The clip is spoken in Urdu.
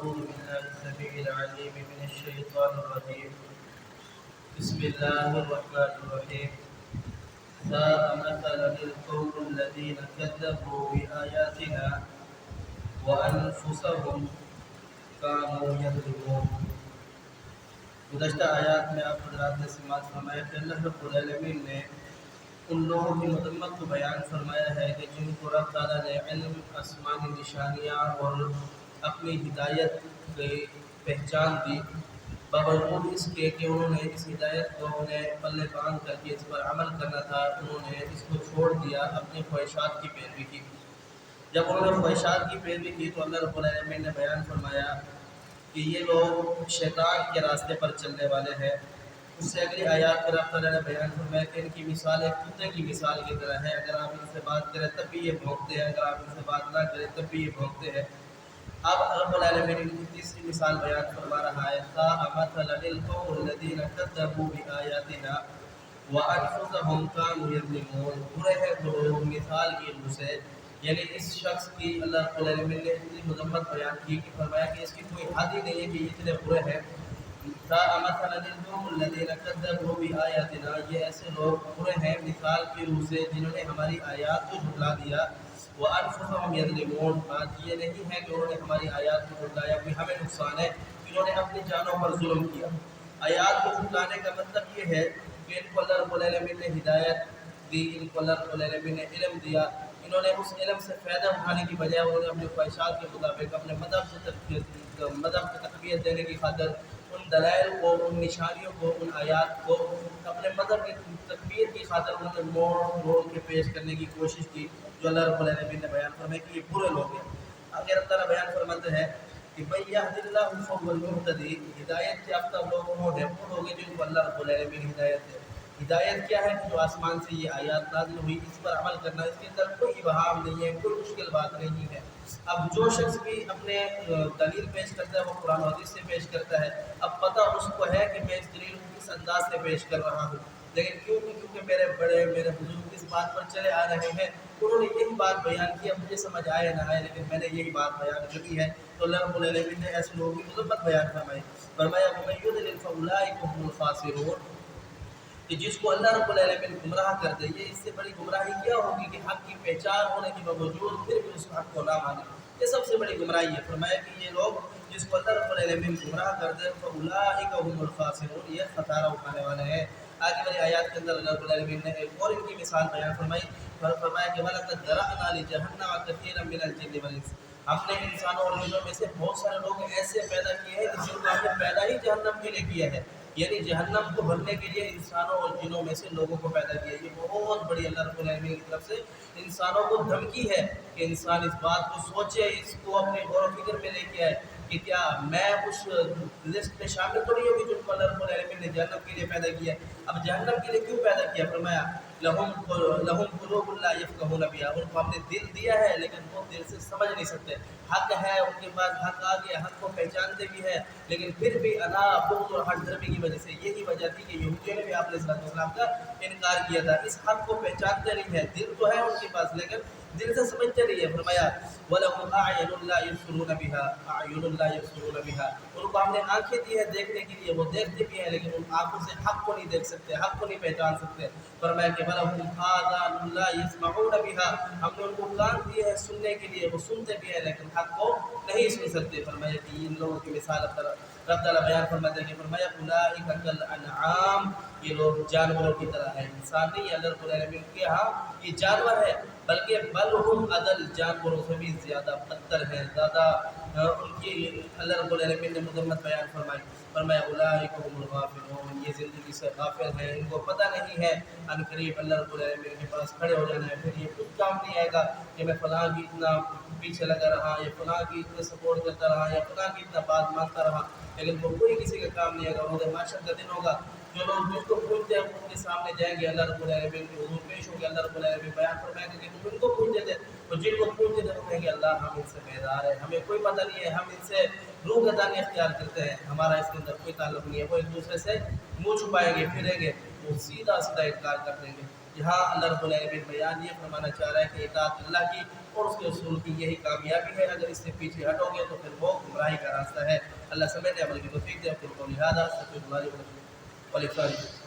أعوذ بالله السميع العليم من الشيطان الرجيم. بسم الله الرحمن الرحيم. ساء مثلا القوم الذين كذبوا بآياتنا وأنفسهم كانوا يظلمون. گزشتہ آیات میں آپ حضرات نے سماعت فرمایا کہ اللہ رب العالمین نے ان لوگوں کی مذمت کو بیان فرمایا ہے کہ جن کو رب تعالیٰ نے علم، آسمانی نشانیاں اور اپنی ہدایت کی پہچان دی، باوجود اس کے کہ انہوں نے اس ہدایت کو انہیں پلے باندھ کر کے اس پر عمل کرنا تھا، انہوں نے اس کو چھوڑ دیا، اپنی خواہشات کی پیروی کی۔ جب انہوں نے خواہشات کی پیروی کی تو اللہ رب العالمین نے بیان فرمایا کہ یہ لوگ شیطان کے راستے پر چلنے والے ہیں۔ اس سے اگلی آیات پر رب تعالیٰ نے بیان فرمایا کہ ان کی مثال ایک کتے کی مثال کی طرح ہے، اگر آپ ان سے بات کریں تب بھی یہ بھونکتے ہیں، اگر آپ ان سے بات نہ کریں تب بھی یہ بھونکتے ہیں۔ اب رب العالمین ان کی تیسری مثال بیان فرما رہا ہے، ساء مثلا القوم الذین کذبوا بآیاتنا وانفسهم كانوا یظلمون۔ برے ہیں وہ لوگ مثال کی روح سے، یعنی اس شخص کی اللہ رب العالمین نے اتنی مذمت بیان کی کہ فرمایا کہ اس کی کوئی حد ہی نہیں ہے کہ یہ اتنے برے ہیں۔ ساء مثلا القوم الذین کذبوا بآیاتنا، یہ ایسے لوگ برے ہیں مثال کی روح سے جنہوں نے ہماری آیات کو جھٹلا دیا۔ وَأَنفُسَهُمْ يَظْلِمُونَ، بات یہ نہیں ہے کہ انہوں نے ہماری آیات کو جھٹلایا، کوئی ہمیں نقصان ہے، انہوں نے اپنی جانوں پر ظلم کیا۔ آیات کو جھٹلانے کا مطلب یہ ہے کہ ان کو اللہ رب العالمین نے ہدایت دی، ان کو اللہ رب العالمین نے علم دیا، انہوں نے اس علم سے فائدہ اٹھانے کی بجائے انہوں نے اپنے خواہشات کے مطابق اپنے مذہب کو تقویت دینے کی خاطر ان دلائل کو، ان نشانیوں کو، ان آیات کو اپنے مذہب کی تقویت کی خاطر انہوں نے موڑ کے پیش کرنے کی کوشش کی، جو اللہ رب العالمین نے بیان فرمایا کہ یہ برے لوگ ہیں۔ آگے اللہ تعالیٰ بیان فرماتے ہیں کہ من یہد اللہ فہو المہتدی، ہدایت یافتہ لوگ وہ ہیں، وہ لوگ ہیں جن کو اللہ رب العالمین ہدایت ہے۔ ہدایت کیا ہے کہ جو آسمان سے یہ آیات نازل ہوئی اس پر عمل کرنا، اس کے اندر کوئی ابہام نہیں ہے، کوئی مشکل بات نہیں ہے۔ اب جو شخص بھی اپنے دلیل پیش کرتا ہے وہ قرآن و حدیث سے پیش کرتا ہے، اب پتہ اس کو ہے کہ میں اس دلیل کو کس انداز سے پیش کر رہا ہوں، لیکن کیونکہ میرے بڑے میرے بزرگ اس بات پر چلے آ رہے ہیں، انہوں نے یہی بات بیان کی، اب مجھے سمجھ آئے نہ آئے لیکن میں نے یہی بات بیان کی ہے، تو اللہ رب العالمین نے ایسے لوگوں کی مذمت بیان فرمائی۔ فرمایا وَمَن يُضْلِلْ فَأُولَٰئِكَ هُمُ الْخَاسِرُونَ، کہ جس کو اللہ رب العالمین گمراہ کر دے، یہ اس سے بڑی گمراہی کیا ہوگی کہ حق کی پہچان ہونے کے باوجود پھر بھی اس حق کو نہ مانے، یہ سب سے بڑی گمراہی ہے۔ فرمایا کہ یہ لوگ جس کو اللہ رب العالمین گمراہ کر دے فَأُولَٰئِكَ هُمُ الْخَاسِرُونَ، یہ خسارہ اٹھانے والے ہیں۔ آگے والی آیات کے اندر اللہ رب العالمین نے ایک اور ان کی مثال بیان فرمائی، فرمایا کہ وَلَقَدْ ذَرَأْنَا لِجَهَنَّمَ كَثِيرًا مِنَ الْجِنِّ وَالْإِنسِ، ہم نے انسانوں اور جنوں میں سے بہت سارے لوگ ایسے پیدا کیے ہیں جن کو ہم نے پیدا ہی جہنم کے لیے کیا ہے، یعنی جہنم کو بھرنے کے لیے انسانوں اور جنوں میں سے لوگوں کو پیدا کیا۔ یہ بہت بڑی اللہ رب العالمین کی طرف سے انسانوں کو دھمکی ہے کہ انسان اس بات کو سوچے، اس کو اپنے غور و فکر میں لے کے آئے کہ کیا میں اس لسٹ میں شامل تو نہیں ہوگی جن کو اللہ رب العالمین نے جہنم کے لیے پیدا کیا۔ اب جہنم کے لیے کیوں پیدا کیا؟ فرمایا لہم قلوب لا یفقہون بہا، ان کو ہم نے دل دیا ہے لیکن وہ دل سے سمجھ نہیں سکتے، حق ہے ان کے پاس، حق آ گیا، حق کو پہچانتے بھی ہے لیکن پھر بھی انا بغض اور ہٹ درمی کی وجہ سے، یہی وجہ تھی کہ یہودیوں نے بھی آپ علیہ السلام کا انکار کیا تھا، اس حق کو پہچانتے نہیں ہے، دل تو ہے ان کے پاس لیکن دل سے سمجھتے نہیں ہے۔ فرمایا وَلَهُمْ أَعْيُنٌ لَا يُبْصِرُونَ بِهَا، أَعْيُنٌ لَا يُبْصِرُونَ بِهَا، ان کو ہم نے آنکھیں دی ہیں دیکھنے کے لیے، وہ دیکھتے بھی ہیں لیکن ان آنکھوں سے حق کو نہیں دیکھ سکتے، حق کو نہیں پہچان سکتے۔ فرمایا کہ وَلَهُمْ آذَانٌ لَا يَسْمَعُونَ بِهَا، ہم نے ان کو کان دیے ہیں سننے کے لیے، وہ سنتے بھی ہیں لیکن حق کو نہیں سن سکتے۔ فرمایا کہ ان لوگوں کی مثال رب تعالیٰ بیان فرماتے ہیں کہ فرمایا اولئک کالانعام، یہ لوگ جانوروں کی طرح ہیں، انسان نہیں ہے، اللہ رب العالمین کے ہاں یہ جانور ہے، بلکہ بل ہم اضل، جانوروں سے بھی زیادہ بدتر ہیں، زیادہ ان کی اللہ رب العالمین نے مذمت بیان فرمائی۔ فرمایا اولئک هم الغافلون، یہ زندگی سے غافل ہیں، ان کو پتہ نہیں ہے ان قریب اللہ رب العالمین کے پاس کھڑے ہو جانا ہے، پھر یہ کچھ کام نہیں آئے گا کہ میں فلاں کی اتنا پیچھے لگا رہا یا فلاں کی اتنا سپورٹ کرتا رہا یا فلاں کی اتنا بات مانتا رہا، لیکن وہ کوئی کسی کا کام نہیں آئے گا۔ روز محشر کا دن ہوگا، جو لوگ جس کو پوچھتے ہیں ان کے سامنے جائیں گے، اللہ رب العالمین کے حضور پیش ہوں گے، اللہ رب العالمین بیان فرمائیں گے کہ تم ان کو پوچھتے تھے، تو جن کو پوچھتے تھے وہ کہیں گے اللہ ہم ان سے بیزار ہیں، ہمیں کوئی پتہ نہیں ہے، ہم ان سے روح گردانی اختیار کرتے ہیں، ہمارا اس کے اندر کوئی تعلق نہیں ہے۔ وہ ایک دوسرے سے منہ چھپائیں گے، پھریں گے، وہ سیدھا سیدھا انکار کر دیں گے۔ یہاں اللہ رب العالمین بیان یہ فرمانا چاہ رہا ہے کہ اطاعت اللہ کی اور اس کے رسول کی یہی کامیابی ہے، اگر اس سے پیچھے ہٹو گے تو پھر وہ گمراہی کا راستہ ہے۔ اللہ سمجھنے عمل کی توفیق دے۔ اقول قولی ھذا استغفر اللہ لي ولکم ولسائر